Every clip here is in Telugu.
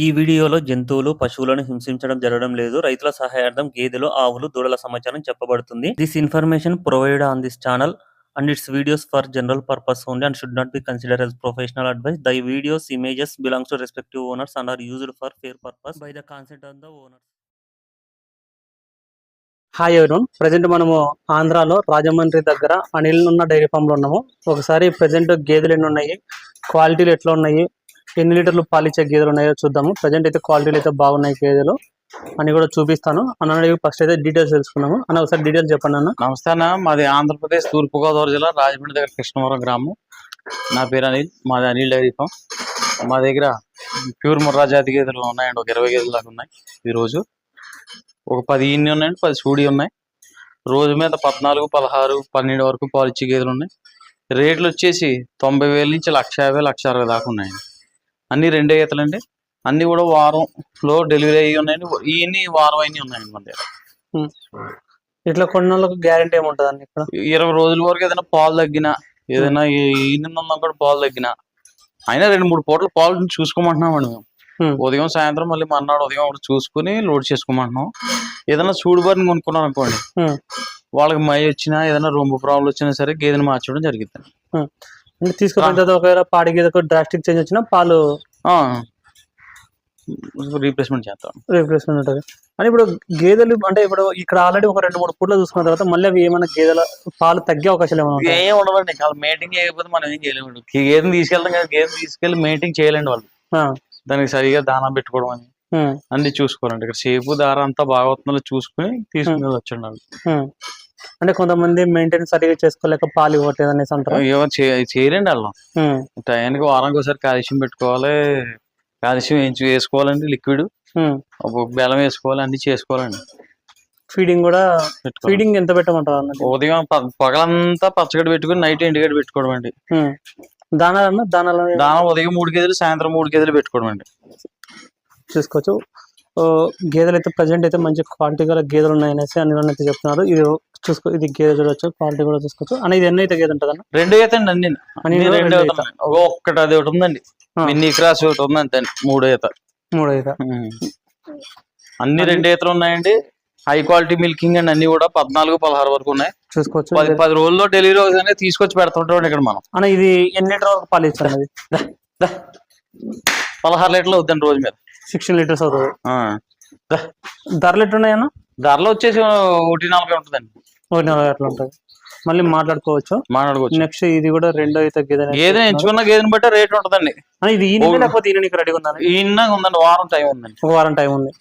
ఈ వీడియోలో జంతువులు, పశువులను హింసించడం జరగడం లేదు. రైతుల సహాయార్థం గేదెలు, ఆవులు, దూడల సమాచారం చెప్పబడుతుంది. This information provided on this channel and its videos for general purpose only and should not be considered as professional advice. The videos, images belongs to respective owners and are used for fair purpose by the consent of the owners. Hi everyone, present మనము ఆంధ్రాలో రాజమండ్రి దగ్గర అనిల్ ఉన్న డైరీ ఫామ్లో ఉన్నాము. ఒకసారి ప్రజెంట్ గేదెలు ఎన్ని ఉన్నాయి, క్వాలిటీలు ఎట్లా ఉన్నాయి, ఎన్ని లీటర్లు పాలిచ్చే గేదెలు ఉన్నాయో చూద్దాము. ప్రజెంట్ అయితే క్వాలిటీలు అయితే బాగున్నాయి గేదెలు అని కూడా చూపిస్తాను. అన్న ఫస్ట్ అయితే డీటెయిల్స్ తెలుసుకున్నాము. అన్న ఒకసారి డీటెయిల్స్ చెప్పండి అన్న. నమస్తే అన్న, మాది ఆంధ్రప్రదేశ్ తూర్పుగోదావరి జిల్లా రాజమండ్రి దగ్గర కృష్ణవరం గ్రామం. నా పేరు అనిల్, మాది అనిల్ డైరీ ఫామ్. మా దగ్గర ప్యూర్ ముర్రా జాతి గేదెలు ఉన్నాయండి, ఒక 20 గేదెలు దాకా ఉన్నాయి. ఈరోజు ఒక 10 ఈన్ని ఉన్నాయండి, 10 సూడి ఉన్నాయి. రోజు మీద 14, 16, 12 వరకు పాలిచ్చే గేదెలు ఉన్నాయి. రేట్లు వచ్చేసి 90,000 నుంచి 1,50,000, 1,60,000 దాకా ఉన్నాయండి. అన్ని 2 ఈతలండి. అన్ని కూడా వారంలో డెలివరీ అయ్యి ఉన్నాయండి. ఇవన్నీ వారం అయినా ఉన్నాయండి మన దగ్గర. ఇట్లా కొన్ని వాళ్ళకి గ్యారెంటీ ఏముంటుంది అండి? ఇక్కడ 20 రోజుల వరకు ఏదైనా పాలు తగ్గినా, ఏదైనా ఈయన కూడా పాలు తగ్గినా, అయినా 2-3 పూటలు పాలు చూసుకోమంటున్నామండి మేము. ఉదయం సాయంత్రం మళ్ళీ మన్నాడు ఉదయం ఒకటి చూసుకుని లోడ్ చేసుకోమంటున్నాం. ఏదైనా చూడుబారిని కొనుక్కున్నాం అనుకోండి, వాళ్ళకి మై వచ్చినా ఏదైనా రొమ్ము ప్రాబ్లం వచ్చినా సరే గేదెని మార్చడం జరుగుతుంది. తీసుకున్న తర్వాత ఒకవేళ పాడి గేదెకు డ్రాస్టిక్ చేంజ్ వచ్చినా పాలు రీప్లేస్మెంట్ చేస్తాం. రీప్లేస్మెంట్ ఉంటుంది. అని ఇప్పుడు గేదెలు అంటే ఇప్పుడు ఇక్కడ ఆల్రెడీ ఒక 2-3 పూటలు చూసుకున్న తర్వాత మళ్ళీ అవి ఏమైనా గేదెల పాలు తగ్గే అవకాశాలు ఏమైనా? ఏం ఉండవండి. మేటింగ్ చేయకపోతే మనం ఏం చేయలేము. గేదెని తీసుకెళ్తాం కదా, గేదెని తీసుకెళ్లి మేటింగ్ చేయలేండి వాళ్ళు. దానికి సరిగా దానా పెట్టుకోవడం అని అన్ని చూసుకోవాలండి. ఇక్కడ సేపు దార అంతా బాగా అవుతుందో చూసుకుని తీసుకుని వచ్చండి వాళ్ళు. అంటే కొంతమంది మెయింటైన్ సరిగా చేసుకోలేక పాలు ఇవ్వట్లేదు అనేసి అంటారు. చేయలేండి వాళ్ళు. టయానికి వారానికి ఒకసారి కాల్షియం పెట్టుకోవాలి, కాల్షియం వేసుకోవాలండి, లిక్విడ్ బెల్లం వేసుకోవాలి, అన్ని చేసుకోవాలండి. ఫీడింగ్ కూడా ఫీడింగ్ ఎంత పెట్టమంటారు అన్నది? ఉదయం పగలంతా పచ్చగడ్డి పెట్టుకుని నైట్ ఎండుగడ్డి పెట్టుకోవడం అండి. దానా ఉదయం 3 కేజీలు, సాయంత్రం 3 కేజీలు పెట్టుకోవడం అండి. చూసుకోవచ్చు. గేదెలు అయితే ప్రజెంట్ అయితే మంచి క్వాలిటీ గల గేదెలు ఉన్నాయనేసి అన్ని అయితే చెప్తున్నారు. ఇది చూసుకో, ఇది గేదె చూడవచ్చు, క్వాలిటీ కూడా చూసుకోవచ్చు. అని ఇది ఎన్ని అయితే గేదె ఉంటుంది అన్న? 2 ఈత అండి. అన్ని ఒక్కటి అది ఒకటి ఉందండి, మినీ క్రాస్ ఒకటి ఉందండి. 3 ఈత అన్ని 2 ఈతలు ఉన్నాయండి. హై క్వాలిటీ మిల్కింగ్ అండి. అన్ని కూడా 14, 16 వరకు ఉన్నాయి. చూసుకోవచ్చు. 10 రోజుల్లో డెలివరీ అవుతుంది, తీసుకొచ్చి పెడుతుంటాం ఇక్కడ మనం. అన్న ఇది ఎన్ని లీటర్ వరకు పాలు ఇస్తుంది? 16 లీటర్లు అవుతుంది రోజు మీద. 16 లీటర్స్ అవుతుంది. ధరలు ఎట్లున్నాయన్న? ధరలు వచ్చేసి 140 ఉంటుందండి. 140 అట్లా ఉంటుంది. మళ్ళీ మాట్లాడుకోవచ్చు. నెక్స్ట్ ఇది కూడా 2వ ఈత గేదె ఎంచుకున్న గేదెని బట్టి రేట్ ఉంటుందండి. ఇది ఈయన లేకపోతే ఈయన రెడీగా ఉందండి? ఈయన ఉందండి, వారం టైం ఉందండి. ఒక వారం టైం ఉంది.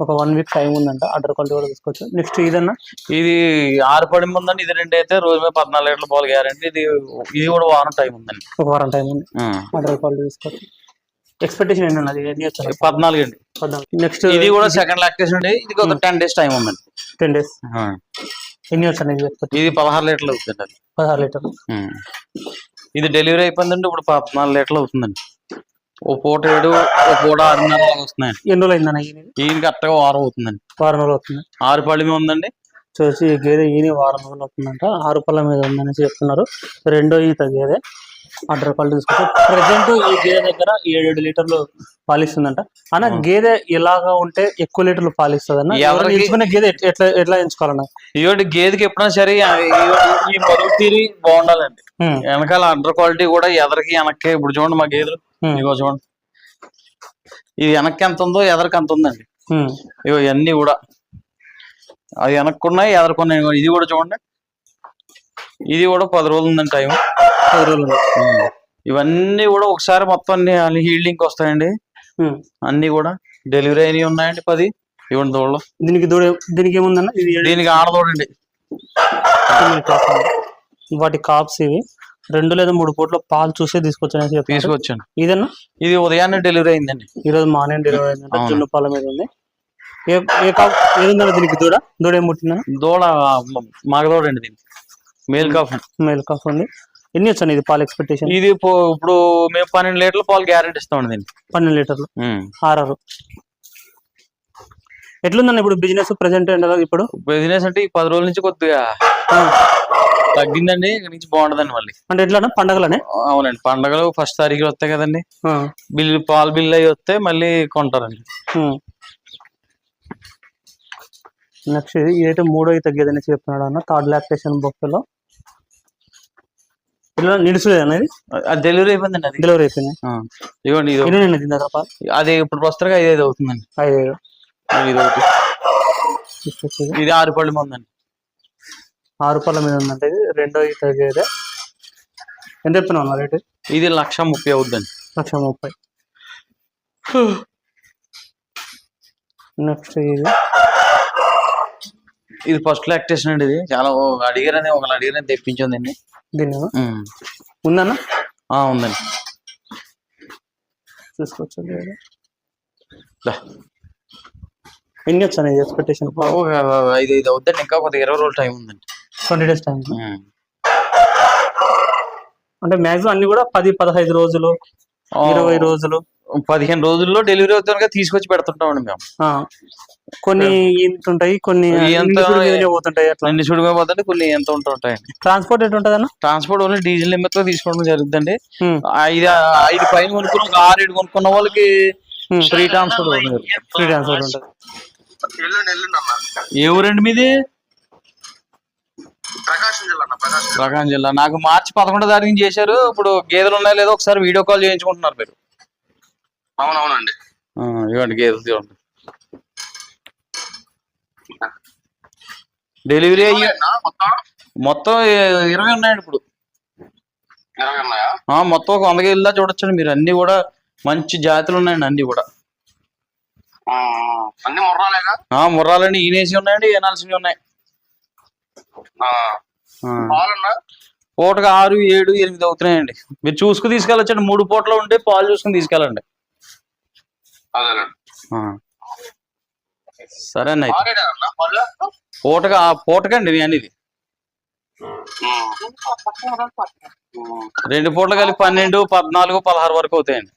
ఒక 1 వీక్ టైం ఉందంట. అడ్డర్ క్వాలిటీ కూడా తీసుకోవచ్చు. నెక్స్ట్ ఇదన్నా, ఇది 6 పడి ఉందండి. ఇది 2 అయితే రోజు మీద 14 లీటర్ల పాలు గ్యారెంటీ. ఇది కూడా వారం టైం ఉందండి. ఒక వారం టైం ఉంది. అడ్డర్ క్వాలిటీ తీసుకోవచ్చు. ఎక్స్పెక్టేషన్ ఏంటండి? అది 14 అండి. నెక్స్ట్ ఇది కూడా సెకండ్ లాక్టేషన్ అండి. ఇది ఒక 10 డేస్ టైం ఉందండి. 10 డేస్. ఎన్ని వచ్చండి? ఇది 16 లీటర్లు అవుతుందండి. అది 16 లీటర్లు. ఇది డెలివరీ అయిపోయిందండి. ఇప్పుడు 14 లీటర్లు అవుతుందండి. ఓ పూట 7, ఓ పూట 6:30 వస్తున్నాయండి. ఎన్ని రోజులు అయిందన్న? ఈయన కరెక్ట్గా వారం అవుతుందండి. వారం రోజులు అవుతుంది. 6 పళ్ళ మీద ఉందండి. చూసి ఈ గేదె ఈయన వారం రోజులు అవుతుందంట. 6 పళ్ళ మీద ఉందనేసి చెప్తున్నారు. 2వ ఈత గేదె. అడ్డర్ క్వాలిటీ తీసుకుంటే ప్రజెంట్ ఈ గేదె దగ్గర 7 లీటర్లు పాలిస్తుందంట. అన్న గేదె ఎలాగా ఉంటే ఎక్కువ లీటర్లు పాలిస్తుంది అన్న? ఎంచుకునే గేదె ఎట్లా ఎంచుకోవాలన్నా? ఇవ్వండి, గేదెకి ఎప్పుడైనా సరే ఈ మరుగు తీరి బాగుండాలండి. వెనకాల అడ్డర్ క్వాలిటీ కూడా ఎదరికి వెనక్కి. ఇప్పుడు చూడండి మా గేదెలు, ఇగో చూడండి, ఇది వెనక్కి ఎంత ఉందో ఎదరికి అంత ఉందండి. ఇగో ఇవన్నీ కూడా అది వెనక్కున్నాయి, ఎదరుకున్నాయి. ఇది కూడా చూడండి, ఇది కూడా 10 రోజులు ఉందండి టైం. 10 రోజులు. ఇవన్నీ కూడా ఒకసారి మొత్తం అన్ని హీల్డింగ్ వస్తాయండి. అన్ని కూడా డెలివరీ అయినవి ఉన్నాయండి 10. ఇవ్వండి దూడలు. దీనికి ఏముందన్న? దీనికి ఆడదోడండి. వాటి కాప్స్ ఇవి 2 లేదా 3 పూట్ల పాలు చూసే తీసుకొచ్చాను. ఇదన్నా ఇది ఉదయాన్నే డెలివరీ అయిందండి. ఈరోజు మార్నింగ్ డెలివరీ అయిందంటే జున్ను పాల మీద ఉంది. ఏ కాప్ ఏదన్నా? దీనికి దూడ ఏం పుట్టిందన్న? దూడ మగదోడండి. దీనికి మేల్ కాఫ్ ఉంది. ఎన్ని వచ్చాను ఇది పాలు ఎక్స్పెక్టేషన్? ఇది ఇప్పుడు మేము 12 లీటర్ల పాలు గ్యారెంటీ ఇస్తామండి దీనికి. 12 లీటర్లు. 6 ఎట్లుందన్న ఇప్పుడు బిజినెస్ ప్రెసెంట్? ఇప్పుడు బిజినెస్ అంటే ఈ 10 రోజుల నుంచి కొద్దిగా తగ్గిందండి, ఇక్కడ నుంచి బాగుంటదండి మళ్ళీ. అంటే ఎట్లా పండగలనే? అవునండి, పండగలు 1st తారీఖు వస్తాయి కదండి, పాలు బిల్లు అవి వస్తే మళ్ళీ కొంటారండి. నెక్స్ట్ ఇది ఏటో 3వ తగ్గేదని చెప్తున్నాడు అన్న. థర్డ్ లాక్టేషన్ బొక్కలో ఇలా నిడుచులేదు అనేది. అది డెలివరీ అయిపోయిందండి, అది డెలివరీ అయిపోయింది. ఇవ్వండి, ఇది అది ఇప్పుడు ప్రస్తుతంగా 5 అవుతుందండి. 5 ఇది ఒకటి, ఇది 6 పళ్ళు ఉందండి. 6 పళ్ళ మీద ఉందంటే ఇది 2వ తగ్గేదే. ఎంత చెప్తున్నావు రేటు? ఇది 1,30,000 అవుద్దండి. 1,30,000. నెక్స్ట్ ఇది ఫస్ట్ లాక్టేషన్ అండి. ఇది చాలా అడిగారని ఒకళ్ళు అడిగారని తెప్పించిందండి. దీన్ని ఉందన్నా? ఉందండి, చూసుకోవచ్చు. ఎన్ని వచ్చాను ఎక్స్పెక్టేషన్? 5 అవుద్దండి, ఇంకా కొద్దిగా 20 రోజులు టైం ఉందండి. 20 days టైం. అంటే మాక్సిమం అన్ని కూడా 10-15 రోజులు, 20 రోజులు, 15 రోజుల్లో డెలివరీ అవుతాను తీసుకొచ్చి పెడుతుంటామండి మేము. కొన్ని ఇంత ఉంటాయి, కొన్ని పోతుంటాయి. అట్లా అన్ని చూడగా పోతుంటే కొన్ని ఎంత ఉంటుంటాయి. ట్రాన్స్పోర్ట్ ఎట్లా ఉంటుంది అన్న? ట్రాన్స్పోర్ట్ ఓన్లీ డీజిల్ నిమిత్తం తీసుకోవడం జరుగుతుందండి. 5 పైన కొనుక్కున్న, ఒక 6-7 కొనుక్కున్న వాళ్ళకి ఫ్రీ ట్రాన్స్పోర్ట్ ఉంటుంది. ఫ్రీ ట్రాన్స్పోర్ట్ ఉంటుంది. ఏ ఊరండి మీది? ప్రకాశం జిల్లా. నాకు మార్చి 11వ తారీఖు చేశారు. ఇప్పుడు గేదెలు ఉన్నాయో లేదో ఒకసారి వీడియో కాల్ చేయించుకుంటున్నారు మీరు. అవునవునండి, ఇవ్వండి గేదెలు చూడండి. డెలివరీ అయ్యి మొత్తం 20 ఉన్నాయండి ఇప్పుడు. 20 ఉన్నాయా? మొత్తం ఒక 100 గేదెలా చూడొచ్చండి మీరు. అన్ని కూడా మంచి జాతులు ఉన్నాయండి, అన్ని కూడా. అన్ని ముర్రాలేగా? ముర్రాలండి, ఈనేసి ఉన్నాయండి, ఏనాల్సినవి ఉన్నాయి. పూటగా 6, 7, 8 అవుతున్నాయండి. మీరు చూసుకుని తీసుకెళ్ళొచ్చండి. 3 పూటలు ఉంటే పాలు చూసుకుని తీసుకెళ్ళండి. సరే అన్న, పూటకండి అనేది 2 పూటలు కలిపి 12, 14, 16 వరకు అవుతాయండి.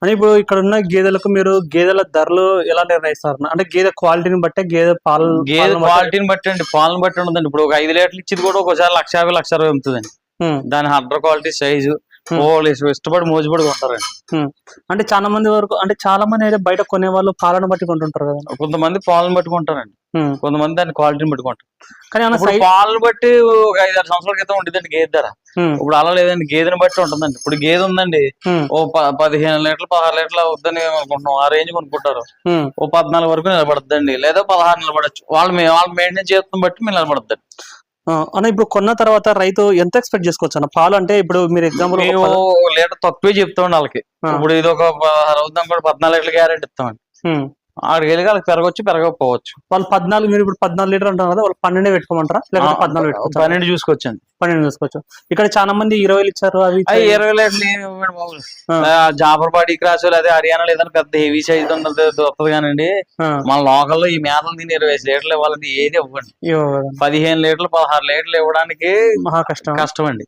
అని ఇప్పుడు ఇక్కడ ఉన్న గేదెలకు మీరు గేదెల ధరలు ఎలా నిర్ణయిస్తారు? అంటే గేదె క్వాలిటీని బట్టే, గేదె క్వాలిటీని బట్టి అండి, పాలను బట్టి ఉండదండి. ఇప్పుడు ఒక 5 లీటర్లు ఇచ్చేది కూడా ఒకసారి 1,50,000, 1,60,000 అమ్ముతుందండి. దాని హండ్రెడ్ క్వాలిటీ, సైజు ఇష్టపడి మోజుపడి కొంటారండి. అంటే చాలా మంది వరకు, అంటే చాలా మంది అయితే బయట కొనే వాళ్ళు పాలను బట్టి కొంటుంటారు కదా. కొంతమంది పాలను బట్టి కొంటారండి, కొంతమంది దాని క్వాలిటీని బట్టి కొంటారు. కానీ పాలను బట్టి ఒక 5-6 సంవత్సరాల క్రితం ఉండేదండి గేదె ధర. ఇప్పుడు అలా లేదండి, గేదెని బట్టి ఉంటుందండి. ఇప్పుడు గేదె ఉందండి, ఓ 15 లీటర్లు, 16 లీటర్లు అవుద్దని అనుకుంటున్నాం. ఆ రేంజ్ కొనుక్కుంటారు. ఓ 14 వరకు నిలబడద్దండి, లేదా 16 నిలబడచ్చు. వాళ్ళు మెయింటైన్ చేస్తాం బట్టి మీరు నిలబడద్దండి. అన్న ఇప్పుడు కొన్న తర్వాత రైతు ఎంత ఎక్స్పెక్ట్ చేసుకోవచ్చు అన్న పాలు? అంటే ఇప్పుడు మీరు ఎగ్జాంపుల్ లీటర్ తక్కువే చెప్తామండి వాళ్ళకి. ఇప్పుడు ఇది ఒక 16 అవుతాం కూడా 14 లీటర్ల గ్యారెంటీ ఇస్తామండి. ఆడికి వెళ్ళి వాళ్ళకి పెరగచ్చు, పెరగకపోవచ్చు. వాళ్ళు 14, మీరు ఇప్పుడు 14 లీటర్ అంటారు కదా, వాళ్ళు 12 పెట్టుకోమంటారా, లేకపోతే 14 పెట్టుకోవచ్చు? 12 చూసుకోవచ్చండి. 12 చూసుకోవచ్చు. ఇక్కడ చాలా మంది 20 ఇచ్చారు. అవి 20 లీటర్లు జాఫర్బాడి క్రాస్, అదే హర్యానా లేదని పెద్ద హెవీ సైజ్ దొరుకుతుంది కానండి. మన లోకల్లో ఈ మేతలు దీన్ని 25 లీటర్లు ఇవ్వాలంటే ఏది ఇవ్వండి. 15 లీటర్లు, 16 లీటర్లు ఇవ్వడానికి మహా కష్టం అండి.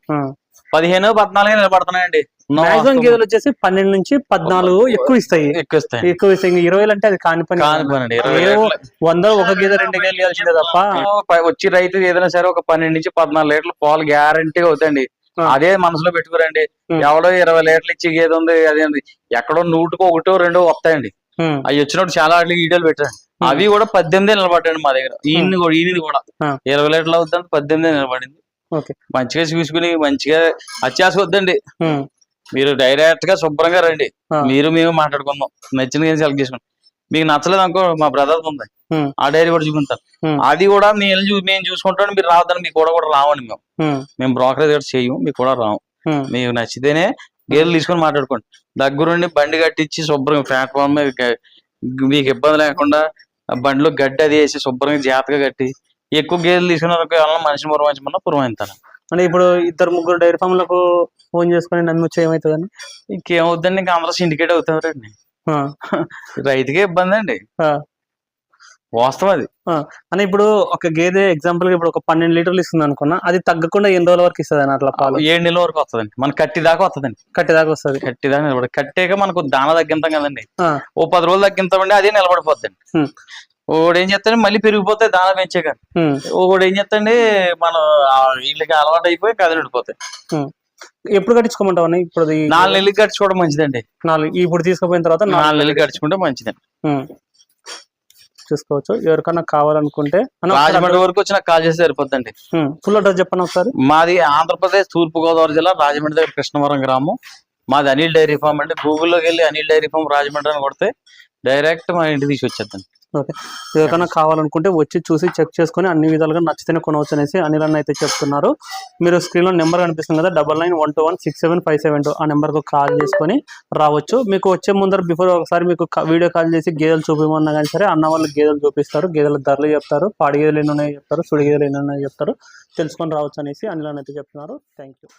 15, 14 నిలబడుతున్నాయండి. మాక్సిమం గేదెలు వచ్చేసి 12 నుంచి 14 ఎక్కువ ఇస్తాయి. 20 అంటే అది కాని పని. 100 ఒక గేదె 2 గేదెలు ఇవ్వాల్సిందే తప్ప. వచ్చి రైతు ఏదైనా సరే ఒక 12 నుంచి 14 లీటర్లు పాలు గ్యారంటీగా అవుతాయండి. అదే మనసులో పెట్టుకోరండి. ఎవడో 20 లీటర్లు ఇచ్చి గేదె ఉంది, అదే ఎక్కడో 100కు 1, 2 వస్తాయండి. అవి వచ్చినప్పుడు చాలా వాటికి వీడియోలు పెట్టారు. అవి కూడా 18 నిలబడ్డాయండి మా దగ్గర. ఈయన కూడా 20 లీటర్లు అవుతుంది, 18 నిలబడింది. మంచిగా చూసుకుని మంచిగా వచ్చేసుకోవద్దండి. మీరు డైరెక్ట్ గా శుభ్రంగా రండి, మీరు మేము మాట్లాడుకుందాం. నచ్చిన సెలెక్ట్ చేసుకున్నాం. మీకు నచ్చలేదు అనుకో, మా బ్రదర్ ఉంది, ఆ డైరీ కూడా చూపించాను. అది కూడా మేము చూసుకుంటాం. మీరు రావద్దని మీకు కూడా రావండి. మేము బ్రోకరేజ్ కూడా చేయము, మీకు కూడా రాము. మీకు నచ్చితేనే గేదెలు తీసుకొని మాట్లాడుకోండి. దగ్గరుండి బండి కట్టించి శుభ్రంగా ప్లాట్ఫామ్ మీద మీకు ఇబ్బంది లేకుండా బండిలో గడ్డి అది వేసి శుభ్రంగా జాగ్రత్తగా కట్టి ఎక్కువ గేదెలు తీసుకున్న మనిషిని పురమాయించమన్నా పురమాయిస్తాను. అంటే ఇప్పుడు 2-3 డైరీ ఫామ్లకు ఫోన్ చేసుకుని నమ్మొచ్చు ఏమవుతుందని? ఇంకేమవుతుందండి, ఇంకా అందరూ సిండికేట్ అవుతారండి. రైతుకే ఇబ్బంది అండి, వాస్తవం అది. అని ఇప్పుడు ఒక గేదె ఎగ్జాంపుల్ గా ఇప్పుడు ఒక 12 లీటర్లు ఇస్తుంది అనుకున్నా, అది తగ్గకుండా ఎన్ని రోజుల వరకు ఇస్తుంది అని అట్లా పాలు? 7 నెలల వరకు వస్తుందండి. మన కట్టి దాకా వస్తుందండి. కట్టి దాకా వస్తుంది. కట్టి దాకా కట్టాక మనకు దాన తగ్గింతాం కదండి. ఓ 10 రోజులు తగ్గింతామండి, అదే నిలబడిపోద్దండి. ఒకడు ఏం చేస్తాడు మళ్ళీ పెరిగిపోతాయి దాన పెంచే కానీ ఒకడు ఏం చేస్తాండి మనం వీళ్ళకి అలవాటు అయిపోయి కథలు ఉండిపోతాయి. ఎప్పుడు కట్టించుకోమంటావు అన్న? ఇప్పుడు 4 నెలలకి కట్టించుకోవడం మంచిదండి. ఇప్పుడు తీసుకుపోయిన తర్వాత 4 నెలలకి కట్టించుకుంటే మంచిదండి. చూసుకోవచ్చు. ఎవరికైనా కావాలనుకుంటే రాజమండ్రి వరకు వచ్చి నాకు కాల్ చేస్తే సరిపోద్దండి. ఫుల్ అడ్రస్ చెప్పండి ఒకసారి. మాది ఆంధ్రప్రదేశ్ తూర్పుగోదావరి జిల్లా రాజమండ్రి దగ్గర కృష్ణవరం గ్రామం. మాది అనిల్ డైరీ ఫామ్ అండి. గూగుల్లోకి వెళ్ళి అనిల్ డైరీ ఫామ్ రాజమండ్రి అని కొడితే డైరెక్ట్ మా ఇంటికి తీసుకొచ్చేద్దండి. ఓకే. ఎవరికైనా కావాలనుకుంటే వచ్చి చూసి చెక్ చేసుకుని అన్ని విధాలుగా నచ్చితేనే కొనవచ్చు అనేసి అనిల్ అన్న అయితే చెప్తున్నారు. మీరు స్క్రీన్లో నెంబర్ కనిపిస్తుంది కదా 9912167572 ఆ నెంబర్కు కాల్ చేసుకొని రావచ్చు. మీకు వచ్చే ముందర బిఫోర్ ఒకసారి మీకు వీడియో కాల్ చేసి గేదెలు చూపించమన్నా కానీ సరే అన్న వాళ్ళు గేదెలు చూపిస్తారు, గేదెల ధరలు చెప్తారు, పాడి గేదెలు ఎన్ని ఉన్నాయో చెప్తారు, సుడి గేదెలు ఎన్ని ఉన్నాయో చెప్తారు, తెలుసుకొని రావచ్చు అనేసి అనిల్ అన్న అయితే చెప్తున్నారు. Thank you.